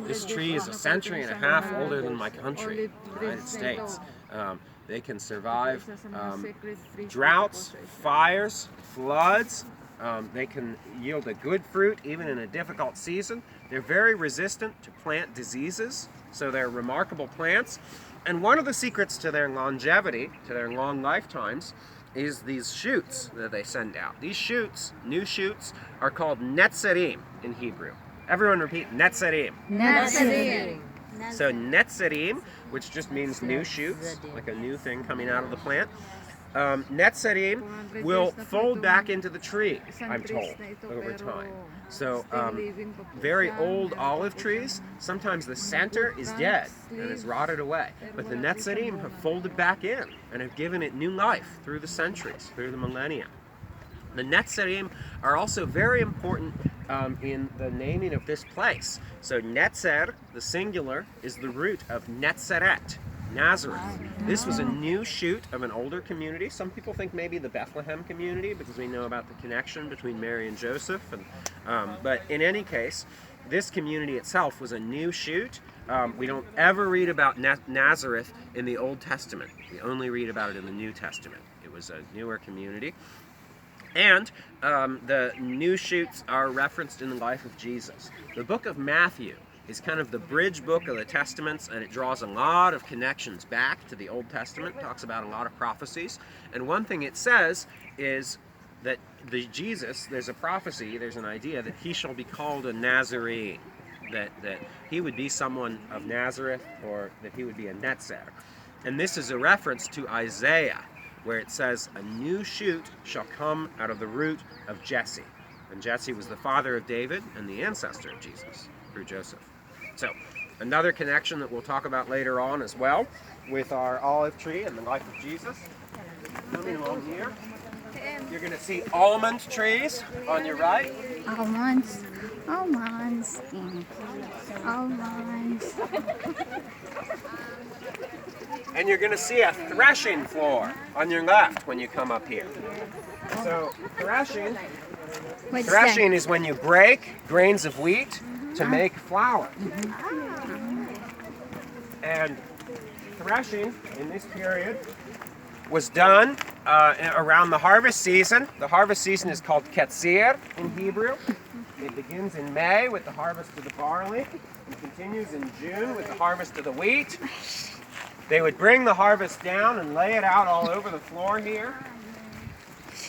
This tree is a century and a half older than my country, the United States. They can survive droughts, fires, floods. They can yield a good fruit even in a difficult season. They're very resistant to plant diseases, so they're remarkable plants. And one of the secrets to their longevity, to their long lifetimes, is these shoots that they send out. These shoots, new shoots, are called netzarim in Hebrew. Everyone repeat, netzarim. Netzarim. So netzarim, which just means new shoots, like a new thing coming out of the plant. Netzarim will fold back into the tree, I'm told, over time. So very old olive trees, sometimes the center is dead and is rotted away. But the netzarim have folded back in and have given it new life through the centuries, through the millennia. The netzarim are also very important in the naming of this place. So netzer, the singular, is the root of Nazareth, Nazareth. This was a new shoot of an older community. Some people think maybe the Bethlehem community, because we know about the connection between Mary and Joseph. But in any case, this community itself was a new shoot. We don't ever read about Nazareth in the Old Testament. We only read about it in the New Testament. It was a newer community. And the new shoots are referenced in the life of Jesus. The book of Matthew is kind of the bridge book of the Testaments, and it draws a lot of connections back to the Old Testament, talks about a lot of prophecies. And one thing it says is that Jesus, there's a prophecy, there's an idea that he shall be called a Nazarene, that he would be someone of Nazareth, or that he would be a netzer. And this is a reference to Isaiah, where it says, a new shoot shall come out of the root of Jesse. And Jesse was the father of David and the ancestor of Jesus through Joseph. So, another connection that we'll talk about later on as well with our olive tree and the life of Jesus. Coming along here, you're going to see almond trees on your right. Almonds. Almonds. Almonds. And you're going to see a threshing floor on your left when you come up here. So threshing is when you break grains of wheat to make flour. And threshing in this period was done around the harvest season. The harvest season is called Ketzir in Hebrew. It begins in May with the harvest of the barley and continues in June with the harvest of the wheat. They would bring the harvest down and lay it out all over the floor here.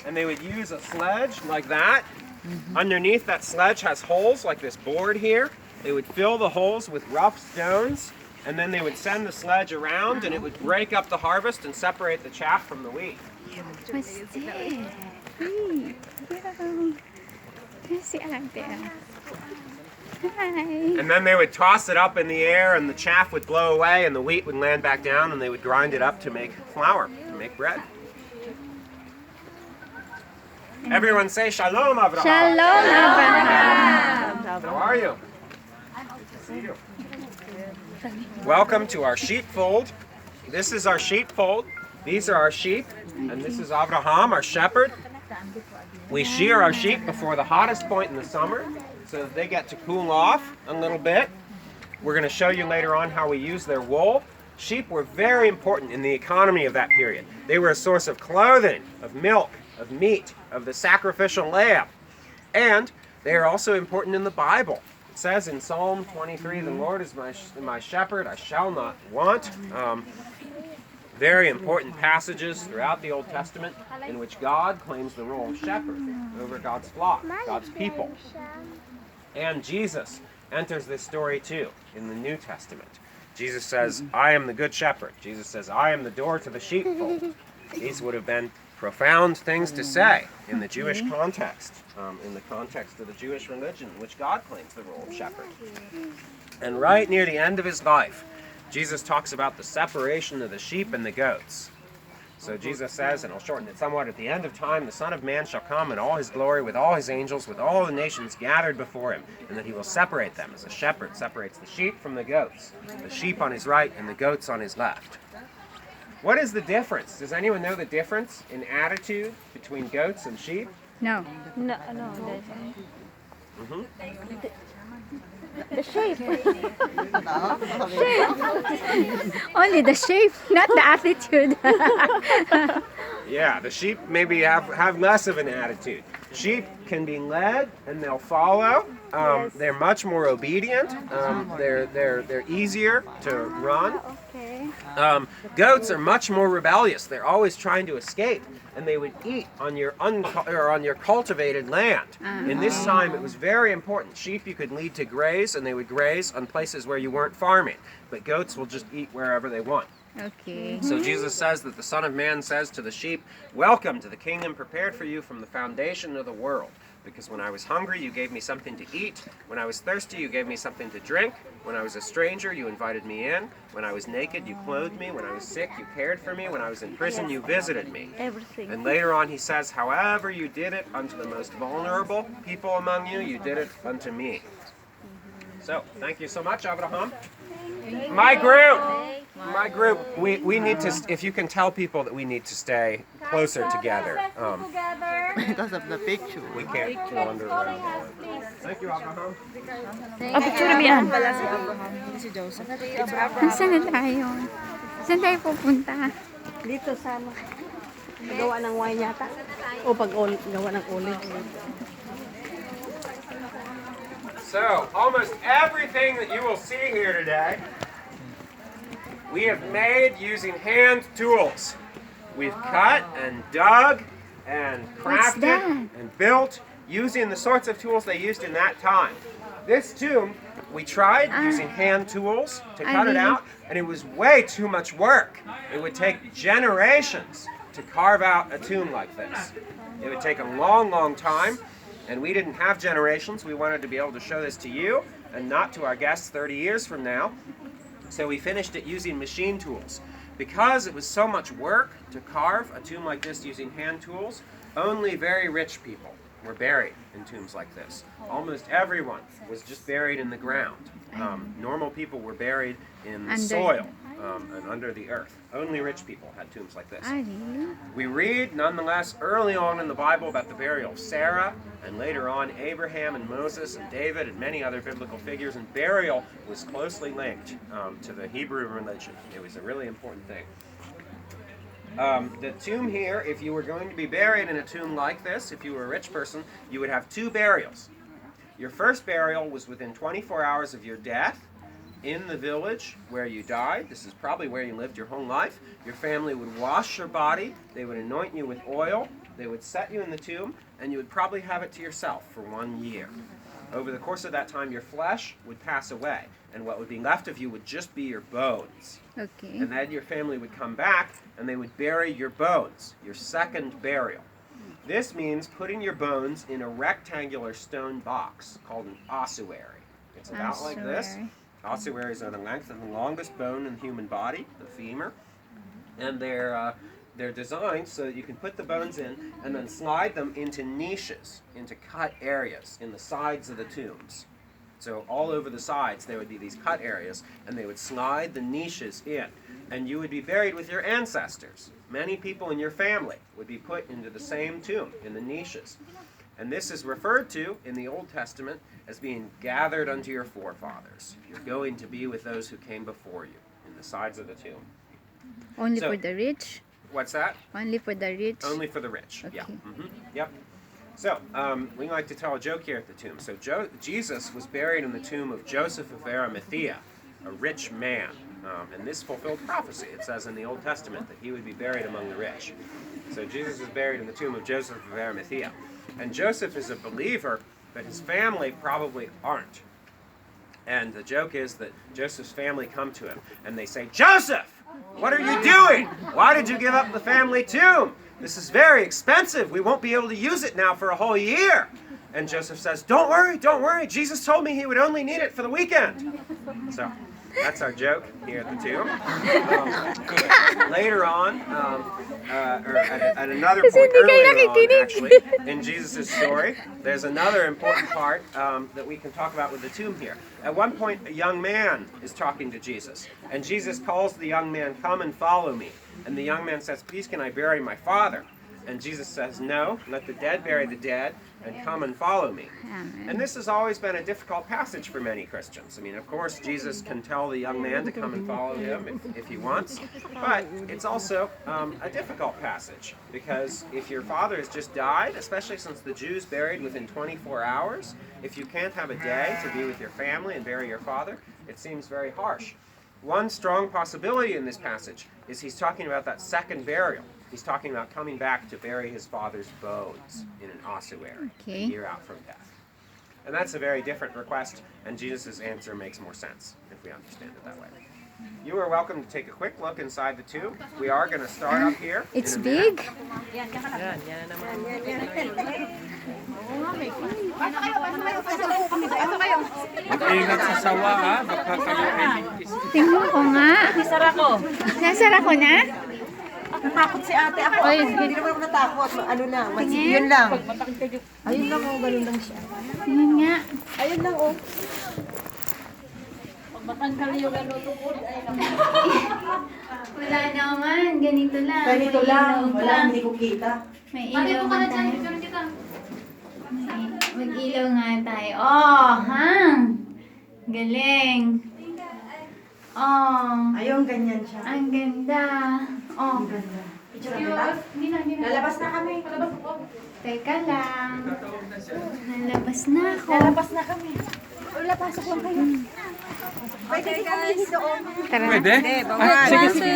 And they would use a sledge like that. Underneath that sledge has holes like this board here. They would fill the holes with rough stones, and then they would send the sledge around, and it would break up the harvest and separate the chaff from the wheat. What's that? And then they would toss it up in the air, and the chaff would blow away, and the wheat would land back down, and they would grind it up to make flour, to make bread. Everyone say Shalom, Avraham. Shalom, Abraham. How are you? Good to see you. Welcome to our sheepfold. This is our sheepfold. These are our sheep, and this is Avraham, our shepherd. We shear our sheep before the hottest point in the summer, so that they get to cool off a little bit. We're going to show you later on how we use their wool. Sheep were very important in the economy of that period. They were a source of clothing, of milk, of meat, of the sacrificial lamb. And they are also important in the Bible. It says in Psalm 23, the Lord is my shepherd, I shall not want. Very important passages throughout the Old Testament in which God claims the role of shepherd over God's flock, God's people. And Jesus enters this story too in the New Testament. Jesus says, I am the good shepherd. Jesus says, I am the door to the sheepfold. These would have been profound things to say in the Jewish context, in the context of the Jewish religion in which God claims the role of shepherd. And right near the end of his life, Jesus talks about the separation of the sheep and the goats. So Jesus says, and I'll shorten it somewhat, at the end of time, the Son of Man shall come in all his glory with all his angels, with all the nations gathered before him, and that he will separate them as a shepherd separates the sheep from the goats, the sheep on his right and the goats on his left. What is the difference? Does anyone know the difference in attitude between goats and sheep? No. No. The shape. Only the shape, not the attitude. Yeah, the sheep maybe have less of an attitude. Sheep can be led and they'll follow. They're much more obedient. They're easier to run. Okay. Goats are much more rebellious. They're always trying to escape, and they would eat on your on your cultivated land. In this time, it was very important. Sheep you could lead to graze, and they would graze on places where you weren't farming. But goats will just eat wherever they want. Okay. So Jesus says that the Son of Man says to the sheep, "Welcome to the kingdom prepared for you from the foundation of the world. Because when I was hungry, you gave me something to eat. When I was thirsty, you gave me something to drink. When I was a stranger, you invited me in. When I was naked, you clothed me. When I was sick, you cared for me. When I was in prison, you visited me." Everything. And later on he says, "However you did it unto the most vulnerable people among you, you did it unto me." So, thank you so much, Abraham. My group, we need to, if you can tell people that we need to stay closer together. Because of the picture. We can't wander around. Thank you, Abraham. Picture mo yan. Si Joseph. Saan na tayo? Saan tayo pupunta? Dito sa gawa ng wine yata. O gawa ng olive. So, almost everything that you will see here today, we have made using hand tools. We've cut and dug and What's crafted that? and built using the sorts of tools they used in that time. This tomb, we tried using hand tools to cut it out, and it was way too much work. It would take generations to carve out a tomb like this. It would take a long, long time, and we didn't have generations. We wanted to be able to show this to you and not to our guests 30 years from now. So we finished it using machine tools. Because it was so much work to carve a tomb like this using hand tools, only very rich people were buried in tombs like this. Almost everyone was just buried in the ground. Normal people were buried in the soil and under the earth. Only rich people had tombs like this. We read, nonetheless, early on in the Bible about the burial of Sarah, and later on Abraham and Moses and David and many other biblical figures, and burial was closely linked to the Hebrew religion. It was a really important thing. The tomb here, if you were going to be buried in a tomb like this, if you were a rich person, you would have two burials. Your first burial was within 24 hours of your death in the village where you died. This is probably where you lived your whole life. Your family would wash your body, they would anoint you with oil, they would set you in the tomb, and you would probably have it to yourself for 1 year. Over the course of that time, your flesh would pass away, and what would be left of you would just be your bones. Okay. And then your family would come back, and they would bury your bones, your second burial. This means putting your bones in a rectangular stone box called an ossuary. It's about like this. Ossuaries are the length of the longest bone in the human body, the femur, and they're designed so that you can put the bones in and then slide them into niches, into cut areas in the sides of the tombs. So all over the sides there would be these cut areas, and they would slide the niches in, and you would be buried with your ancestors. Many people in your family would be put into the same tomb, in the niches. And this is referred to in the Old Testament as being gathered unto your forefathers. You're going to be with those who came before you in the sides of the tomb. Only for the rich? What's that? Only for the rich? Only for the rich. Okay. Yeah. Yep. So we like to tell a joke here at the tomb. So Jesus was buried in the tomb of Joseph of Arimathea, a rich man. And this fulfilled prophecy. It says in the Old Testament that he would be buried among the rich. So Jesus is buried in the tomb of Joseph of Arimathea. And Joseph is a believer, but his family probably aren't. And the joke is that Joseph's family come to him and they say, "Joseph, what are you doing? Why did you give up the family tomb? This is very expensive. We won't be able to use it now for a whole year." And Joseph says, don't worry. Jesus told me he would only need it for the weekend." So that's our joke here at the tomb. Later on, or at another point earlier on, actually, in Jesus' story, there's another important part that we can talk about with the tomb here. At one point, a young man is talking to Jesus, and Jesus calls the young man, "Come and follow me." And the young man says, "Please, can I bury my father?" And Jesus says, no, let the dead bury the dead and come and follow me. And this has always been a difficult passage for many Christians. I mean, of course, Jesus can tell the young man to come and follow him if he wants, but it's also a difficult passage because if your father has just died, especially since the Jews buried within 24 hours, if you can't have a day to be with your family and bury your father, it seems very harsh. One strong possibility in this passage is he's talking about that second burial. He's talking about coming back to bury his father's bones in an ossuary a year out from death. And that's a very different request, and Jesus' answer makes more sense if we understand it that way. You are welcome to take a quick look inside the tomb. We are going to start up here. It's big. Mag-ingat sa sawa ha, baka kayo ay Tingnan ko nga. Sara ko. Nasara ko na? Natakot si ate ako. Ay, Hindi naman ako natakot. Ano lang, yun lang. Ayun lang, oh, ganun lang siya. Tingnan nga. Ayun lang, oh. Matanggal yung ano tungkol. Wala naman. Ganito lang. Ganito May lang. ilaw Wala, hindi ko kita. May ilaw nga tayo. Mag-ilaw nga tayo. Oh, hang. Galing. Oh. Ayun, ganyan siya. Ang ganda. Oh. Picture kita? Lalabas na kami. Teka lang. Nalabas na ako. Lalabas na kami. Wala, pasok lang kayo. Pwede di kami doon. Tara. pwede? Ah, sige, sige.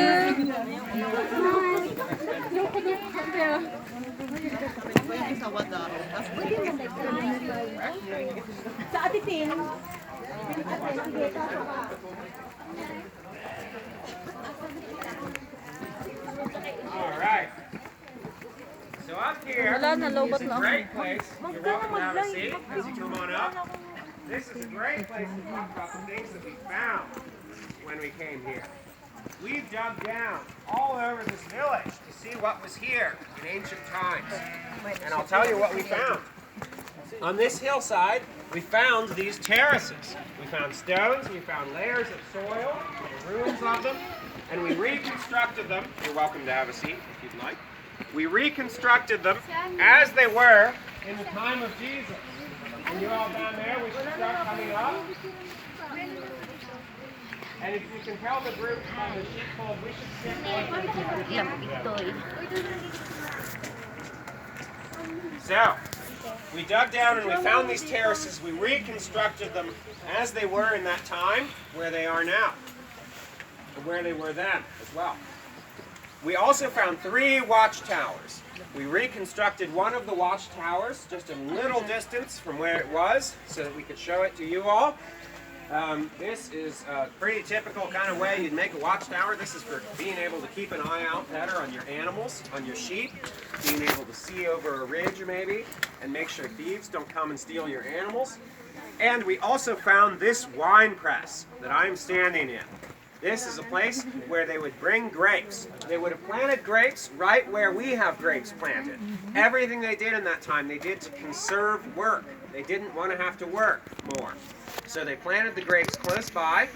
Sa Ate Tin. All right. So up here is a great place. You're welcome to have a seat as you come on up. This is a great place to talk about the things that we found when we came here. We dug down all over this village to see what was here in ancient times. And I'll tell you what we found. On this hillside, we found these terraces. We found stones, we found layers of soil, the ruins of them, and we reconstructed them. You're welcome to have a seat if you'd like. We reconstructed them as they were in the time of Jesus. And you all down there, we should start coming up. And if you can tell the group on the sheepfold, we should sit together. So, we dug down and we found these terraces. We reconstructed them as they were in that time, where they are now, and where they were then as well. We also found 3 watchtowers. We reconstructed one of the watchtowers just a little distance from where it was so that we could show it to you all. This is a pretty typical kind of way you'd make a watchtower. This is for being able to keep an eye out better on your animals, on your sheep, being able to see over a ridge maybe, and make sure thieves don't come and steal your animals. And we also found this wine press that I'm standing in. This is a place where they would bring grapes. They would have planted grapes right where we have grapes planted. Everything they did in that time, they did to conserve work. They didn't want to have to work more. So they planted the grapes close by.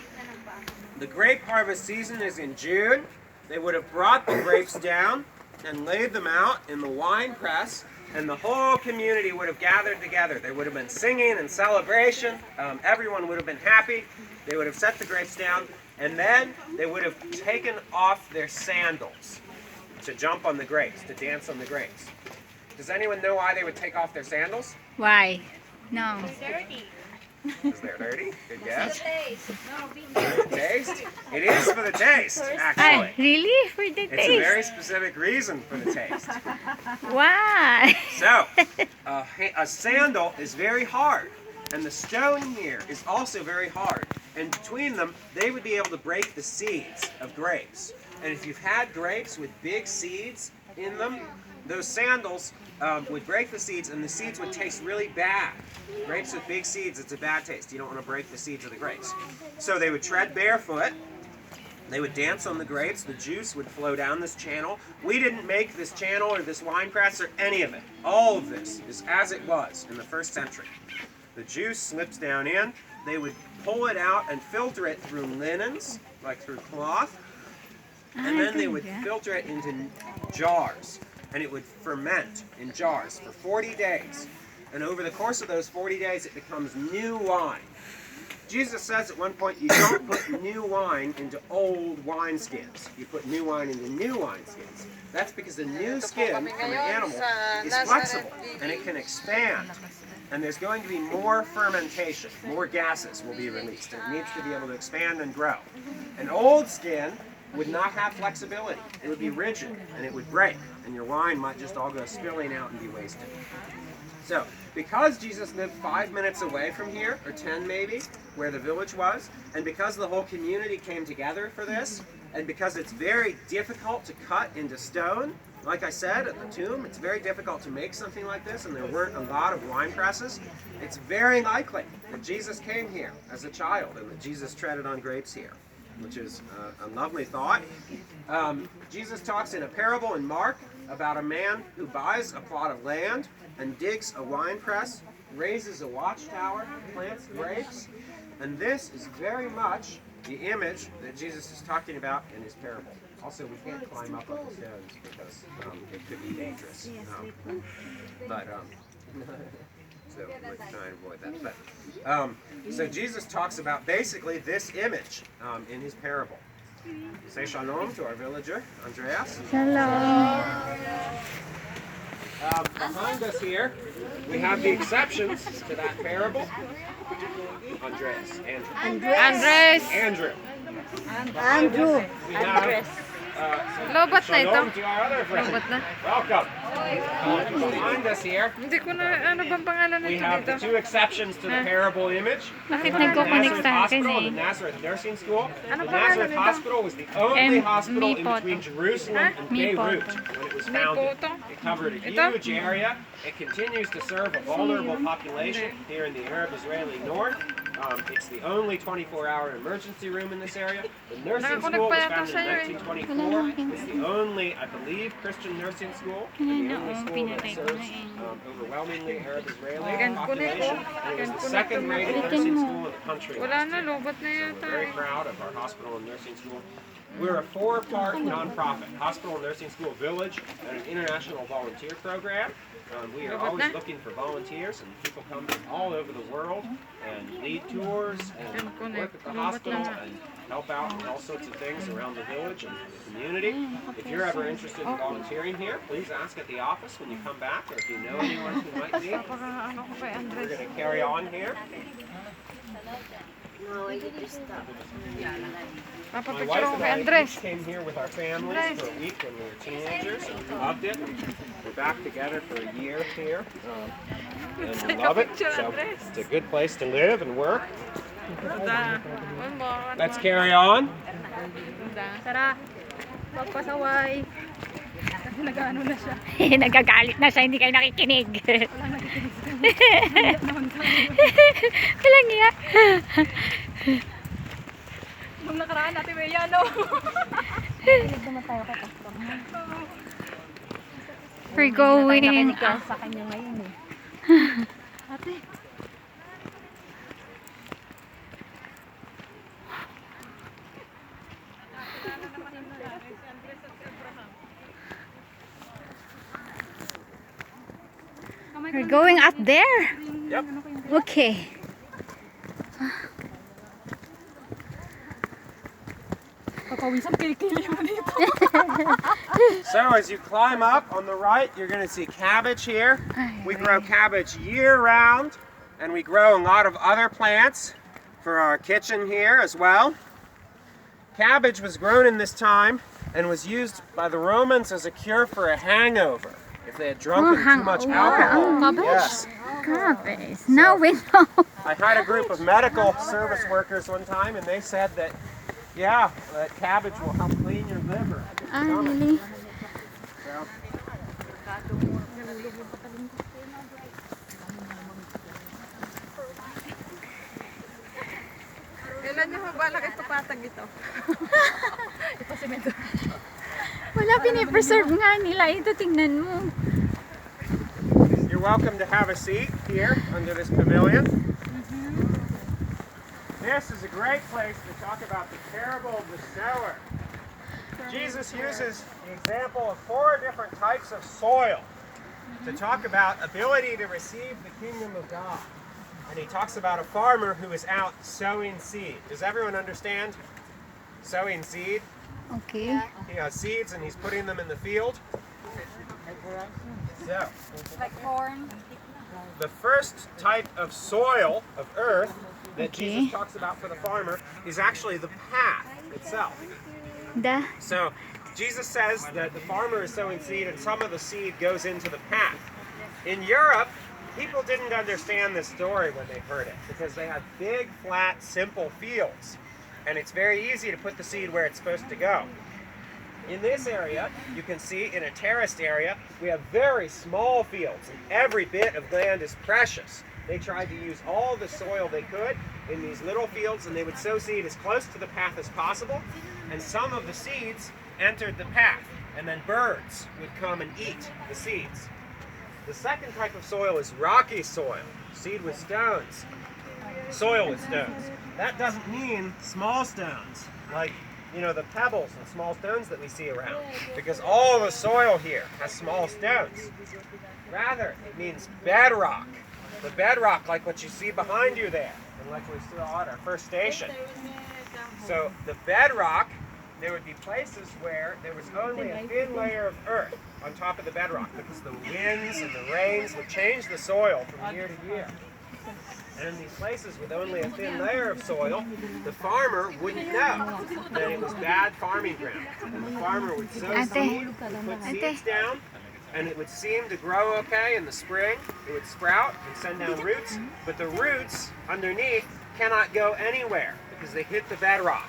The grape harvest season is in June. They would have brought the grapes down and laid them out in the wine press, and the whole community would have gathered together. There would have been singing and celebration. Everyone would have been happy. They would have set the grapes down, and then they would have taken off their sandals to jump on the grapes, to dance on the grapes. Does anyone know why they would take off their sandals? Why? No. Because they're dirty? Good guess. For the taste? It is for the taste, actually. Ay, really? For the It's a taste? very specific reason for the taste. Why? So, a sandal is very hard, and the stone here is also very hard. And between them, they would be able to break the seeds of grapes. And if you've had grapes with big seeds in them, those sandals would break the seeds, and the seeds would taste really bad. Grapes with big seeds, it's a bad taste. You don't want to break the seeds of the grapes. So they would tread barefoot. They would dance on the grapes. The juice would flow down this channel. We didn't make this channel or this wine press or any of it. All of this is as it was in the first century. The juice slips down in. They would pull it out and filter it through linens, like through cloth. And then they would filter it into jars. and it would ferment in jars for 40 days. And over the course of those 40 days, it becomes new wine. Jesus says at one point, you don't put new wine into old wineskins. You put new wine into new wineskins. That's because the new skin from an animal is flexible and it can expand. And there's going to be more fermentation, more gases will be released. It needs to be able to expand and grow. An old skin would not have flexibility. It would be rigid and it would break, and your wine might just all go spilling out and be wasted. So, because Jesus lived 5 minutes away from here, or 10 maybe, where the village was, and because the whole community came together for this, and because it's very difficult to cut into stone, like I said, at the tomb, it's very difficult to make something like this, and there weren't a lot of wine presses, it's very likely that Jesus came here as a child, and that Jesus treaded on grapes here, which is a lovely thought. Jesus talks in a parable in Mark about a man who buys a plot of land and digs a wine press, raises a watchtower, plants grapes, and this is very much the image that Jesus is talking about in his parable. Also, we can't climb up on the stones because it could be dangerous. So we're trying to avoid that. But, so Jesus talks about basically this image in his parable. Say shalom to our villager, Andreas. Shalom. Behind us here, we have the exceptions to that parable. Andreas. Andrew. Andrew. We have Lobot na ito. shalom to our other friend. Lobot na. Welcome. Behind us here, Hindi ko na, ano bang pangalan we nito have the dito? two exceptions to the parable image. Bakit The nagko-connect Nazareth sa akin Hospital eh? and the Nazareth Nursing School. Ano The pangalan Nazareth nito? Hospital was the only hospital in Mipoto. between Jerusalem and Beirut when it was founded. Mipoto? It covered a Ito? huge area. It continues to serve a vulnerable population here in the Arab-Israeli north. It's the only 24-hour emergency room in this area. The nursing Nakakunik school pa was yata founded sa'yo eh. in 1924. It's the only, I believe, Christian nursing school. And the only school that serves overwhelmingly Arab-Israeli population. And it was the second-rated nursing school in the country. Wala na, lobot na So yata. we're very proud of our hospital and nursing school. We're a 4-part nonprofit, hospital and nursing school village, and an international volunteer program. We are always looking for volunteers, and people come from all over the world and lead tours and work at the hospital and help out with all sorts of things around the village and the community. If you're ever interested in volunteering here, please ask at the office when you come back, or if you know anyone who might be. Ano ko kay We're Andres? going to carry on here. My Papapicture wife ako and kay I Andres. each came here with our families for a week when we were teenagers, and we loved it. We're back together for a year here, and we love it. So it's a good place to live and work. Let's carry on. Tara. Magpasaway. Nag-ano na siya. Nagagalit na siya, hindi kayo nakikinig. Walang iya. Nung nakaraan natin may yano. We're going. Sa kanya ngayon eh. Ate. We're going up there. Yep. Okay. So as you climb up on the right, you're going to see cabbage here. We grow cabbage year-round, and we grow a lot of other plants for our kitchen here as well. Cabbage was grown in this time and was used by the Romans as a cure for a hangover if they had drunken too much alcohol. Yes. Cabbage. Now we know. I had a group of medical service workers one time, and they said that, yeah, that cabbage will help clean your liver. Ah, really? So, Kailan niyo mabalak ito patag ito? Wala, pinipreserve nga nila. Ito, tingnan mo. you're welcome to have a seat here under this pavilion. This is a great place to talk about the parable of the sower. Jesus uses the example of 4 different types of soil to talk about ability to receive the kingdom of God. And he talks about a farmer who is out sowing seed. Does everyone understand sowing seed? Okay. He has seeds and he's putting them in the field. So, Like corn. the first type of soil, of earth, that Okay. Jesus talks about for the farmer is actually the path itself. So, Jesus says that the farmer is sowing seed and some of the seed goes into the path. In Europe, people didn't understand this story when they heard it because they had big, flat, simple fields. And it's very easy to put the seed where it's supposed to go. In this area, you can see in a terraced area, we have very small fields, and every bit of land is precious. They tried to use all the soil they could in these little fields, and they would sow seed as close to the path as possible, and some of the seeds entered the path, and then birds would come and eat the seeds. The second type of soil is rocky soil, seed with stones, soil with stones. That doesn't mean small stones, like the pebbles and small stones that we see around, because all the soil here has small stones. Rather, it means bedrock. The bedrock, like what you see behind you there, and like we saw at our first station. So the bedrock, there would be places where there was only a thin layer of earth on top of the bedrock, because the winds and the rains would change the soil from year to year. And in these places with only a thin layer of soil, the farmer wouldn't know that it was bad farming ground. And the farmer would sow seed, would put seeds down, and it would seem to grow okay in the spring. It would sprout and send down roots, but the roots underneath cannot go anywhere because they hit the bedrock.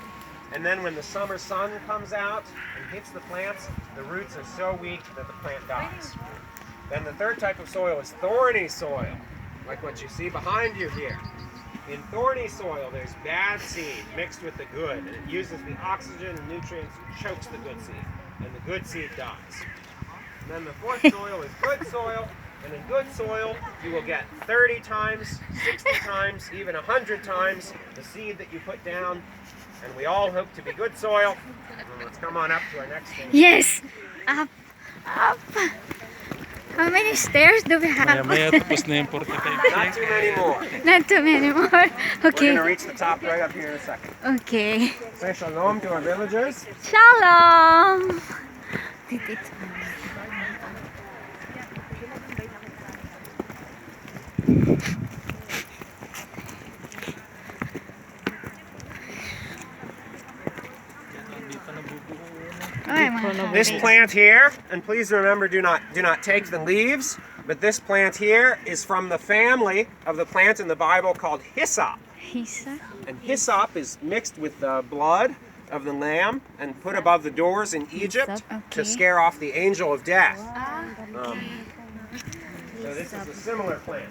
And then when the summer sun comes out and hits the plants, the roots are so weak that the plant dies. Then the third type of soil is thorny soil, like what you see behind you here. In thorny soil, there's bad seed mixed with the good, and it uses the oxygen and nutrients and chokes the good seed, and the good seed dies. And then the fourth soil is good soil, and in good soil, you will get 30 times, 60 times, even 100 times the seed that you put down, and we all hope to be good soil. And let's come on up to our next thing. Yes! Up! Up! How many stairs do we have? Maya tapos na yung 45. Not too many more. Not too many more. We're Okay. going to reach the top right up here in a second. Okay. Say shalom to our villagers. Shalom! This plant here, and please remember, do not take the leaves, but this plant here is from the family of the plant in the Bible called hyssop. And hyssop is mixed with the blood of the lamb and put above the doors in Egypt to scare off the angel of death. So this is a similar plant.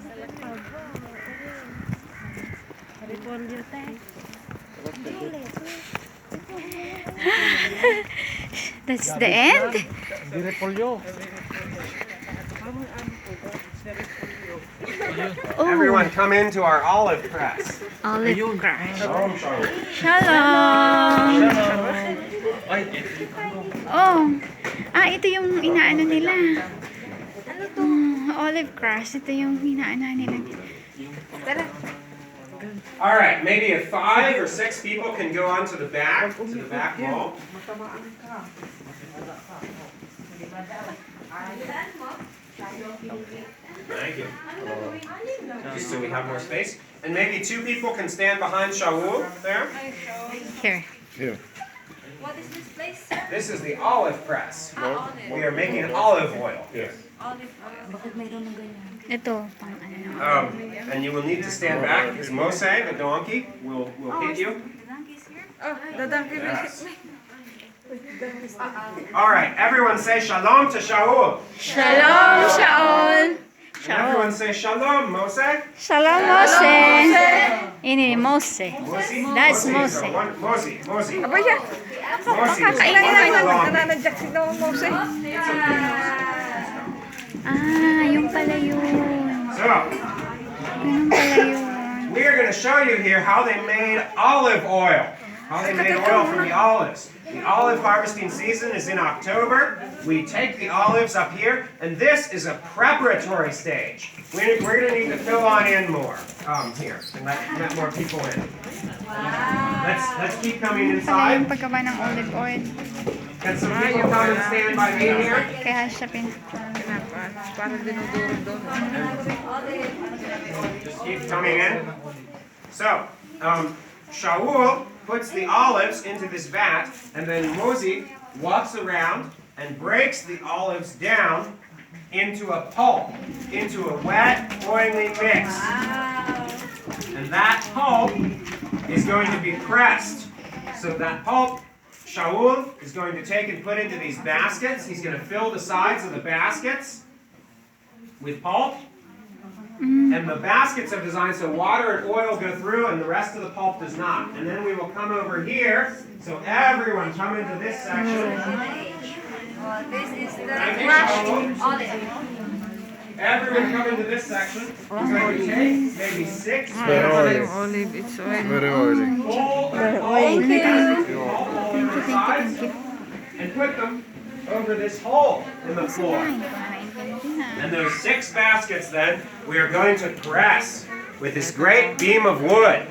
That's the end? Everyone come into our olive press. Olive grass. Shalom, shalom. Shalom! Oh! Ito yung inaano nila. Olive grass. Ito yung inaano nila. All right, maybe if 5 or 6 people can go on to the back wall. Thank you. Just so we have more space. And maybe 2 people can stand behind Shaul there. Here. What is this place, sir? This is the olive press. Olive. We are making olive oil. Yes. Olive oil. Ito, pang ano. And you will need to stand back because Mose, the donkey, will hit you. The donkey's here? Oh, the donkey will hit Yes. me. All right, everyone say shalom to Shaul. Shalom, Shaol! And everyone say shalom, Mose. Shalom, Mose! Ini, Mose. Mosi? That's Mosi. Mose. Mosi. Aba siya. Mosi. Nananadyak si Noong Mose. Yung pala yun. So, Yung pala yun. we are going to show you here how they made olive oil. Holly made oil from the olives. The olive harvesting season is in October. We take the olives up here, and this is a preparatory stage. We're going to need to fill on in more here and let more people in. Let's keep coming Yung inside. paggawa ng olive oil. Can some people come and stand by me here? Kaya siya Parang dinudurog doon. Just keep coming in. So, Shaul puts the olives into this vat, and then Moshe walks around and breaks the olives down into a pulp, into a wet, oily mix. And that pulp is going to be pressed. So that pulp, Shaul is going to take and put into these baskets. He's going to fill the sides of the baskets with pulp. And the baskets are designed so water and oil go through and the rest of the pulp does not. And then we will come over here. So everyone come into this section. This is the Thank you, crushed Shaul. olive. Everyone come into this section. We're going to take maybe 6 Yung olive, it's oil. Very oily. full and put them over this hole in the floor. And those 6 baskets then, we are going to press with this great beam of wood.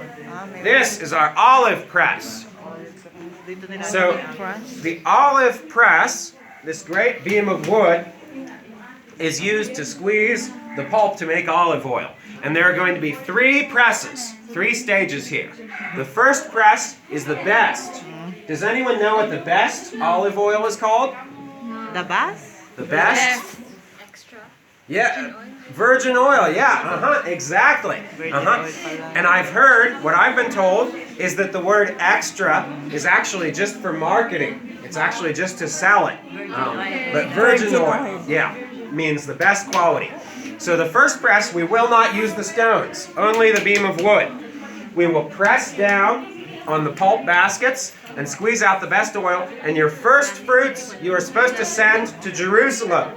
This is our olive press. So the olive press, this great beam of wood, is used to squeeze the pulp to make olive oil. And there are going to be 3 presses, 3 stages here. The first press is the best. Does anyone know what the best olive oil is called? The bus? The best? Yeah, virgin oil, yeah, exactly. And I've heard, what I've been told, is that the word extra is actually just for marketing. It's actually just to sell it. But virgin oil, yeah, means the best quality. So the first press, we will not use the stones, only the beam of wood. We will press down on the pulp baskets and squeeze out the best oil, and your first fruits you are supposed to send to Jerusalem,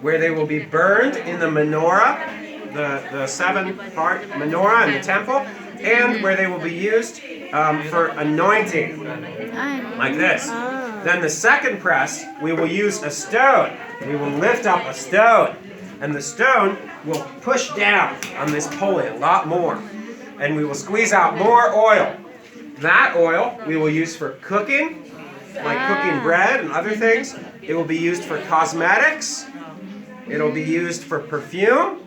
where they will be burned in the menorah, the 7-part menorah in the temple, and where they will be used for anointing, like this. Then the second press, we will use a stone. We will lift up a stone, and the stone will push down on this pulley a lot more, and we will squeeze out more oil. That oil we will use for cooking, like cooking bread and other things. It will be used for cosmetics. It'll be used for perfume,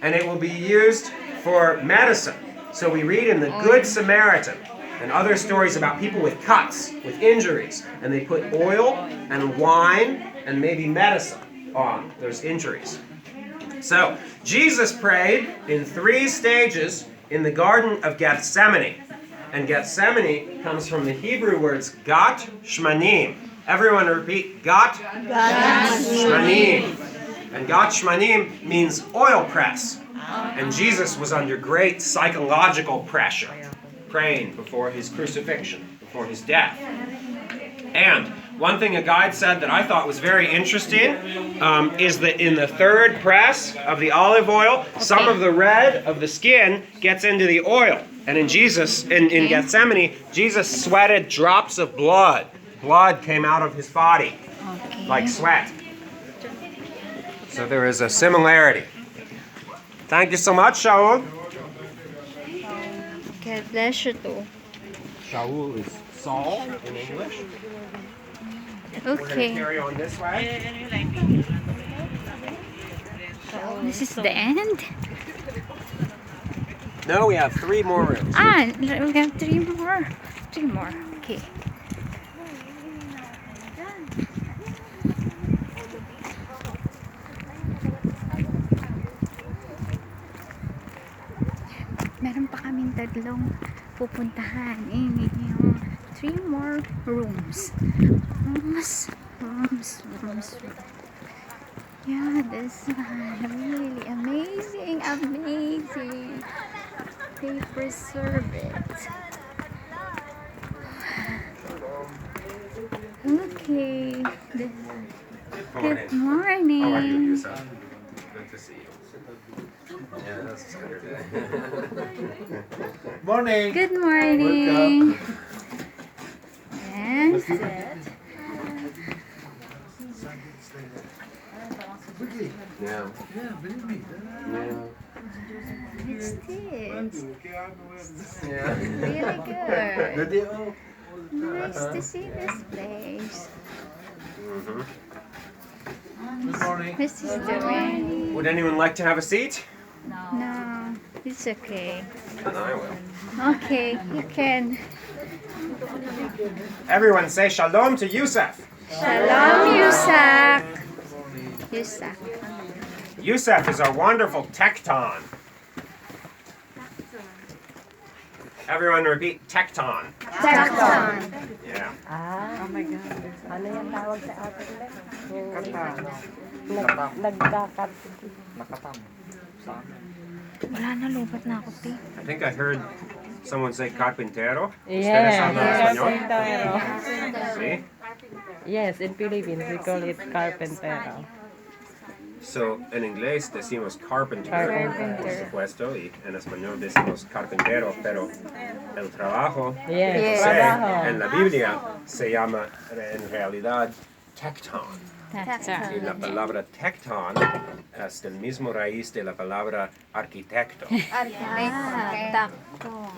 and it will be used for medicine. So we read in the Good Samaritan and other stories about people with cuts, with injuries, and they put oil and wine and maybe medicine on those injuries. So Jesus prayed in 3 stages in the Garden of Gethsemane. And Gethsemane comes from the Hebrew words Gat Shmanim. Everyone repeat, Gat Shmanim. And Gat Shmanim means oil press. And Jesus was under great psychological pressure, praying before his crucifixion, before his death. And one thing a guide said that I thought was very interesting is that in the 3rd press of the olive oil, some of the red of the skin gets into the oil. And in Gethsemane, Jesus sweated drops of blood. Blood came out of his body, like sweat. So there is a similarity. Thank you so much, Shaul. God bless you too. Shaul is Saul in English. We're going to Okay. carry on this way. This is the end? No, we have 3 more rooms. We have 3 more. 3 more. Okay. Meron pa kaming 3 pupuntahan. Yung 3 more rooms. Rooms. Yeah, this one. Really amazing. They preserve it. Okay. Good morning. How are you, Yusuf? Good to see you. Yeah, that's Saturday. Morning. Good morning. Welcome. Nice to see this place. Good morning. Mrs. Doing? Would anyone like to have a seat? No, it's okay. Then I will. Okay, you can. Everyone say shalom to Yusef. Shalom, Yusak. Yusak. Yusef is our wonderful tecton. Everyone repeat tecton. Tecton. Yeah. Oh my God. Ano yung tawag sa atin? Nakatam. Wala na, lupat na ako, Ti. I think I heard someone say carpintero. Ustedes hablan español? See? Yes, in Philippines we call it carpentero. So, en inglés decimos carpenter, Carpenter. por supuesto, y en español decimos carpintero, pero el trabajo Yes, José, trabajo. en la Biblia se llama en realidad tecton. Y la palabra tecton es el mismo raíz de la palabra arquitecto.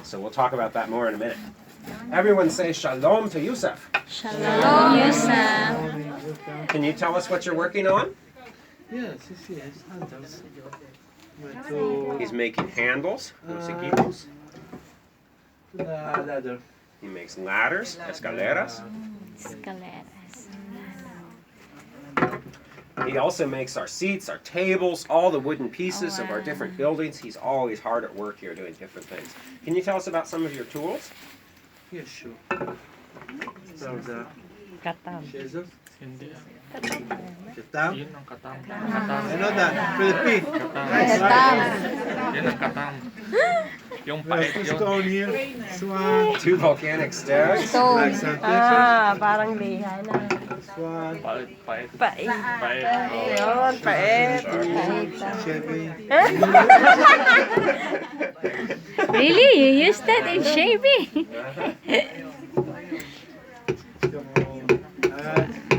So we'll talk about that more in a minute. Everyone say shalom to Yusef. Shalom, Yusak. Can you tell us what you're working on? Yes. Handles. He's making handles, unos equipos. Ladder. He makes ladders, escaleras. Escaleras. He also makes our seats, our tables, all the wooden pieces of our different buildings. He's always hard at work here doing different things. Can you tell us about some of your tools? Yes, sure. So the Katam. scissors. Hindi. Katam. Yun ang katam. You know that? Philippine. Yun ang katam. Yung pait yun. Stone here. Swan. 2 volcanic stairs. Like something. Parang liha na. Swan. Pait. Pait. Pait. Yun, pait. Chevy. Really? You use that in shaving?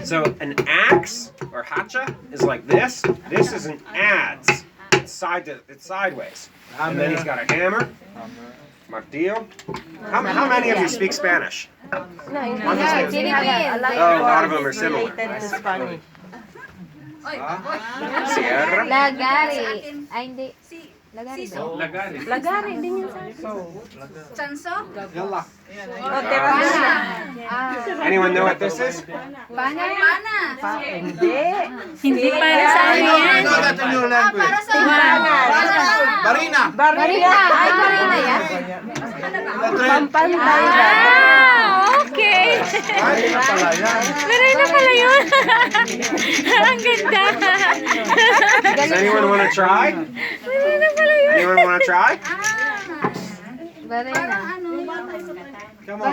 So an axe or hacha is like this. This is an adze. It's sideways. And then he's got a hammer. Martillo. How many of you speak Spanish? Oh, a lot of them are similar. Related to Spanish. Sierra. Lagari. Ay, hindi. Lagari ba? Lagari. Lagari din yun sa Chanso? Yalla. O, terapista. Anyone know what this is? Pana? Hindi. Hindi para sa ano yan. No, that's a new language. Para sa Barina. Barina. Ay, marina yan. Pampantay na. Ah, okay. Ay, na pala yan. Meron na pala yun. Ang ganda. Does anyone want to try? Meron na pala yun. Anyone want to try? Parang ano? Come on.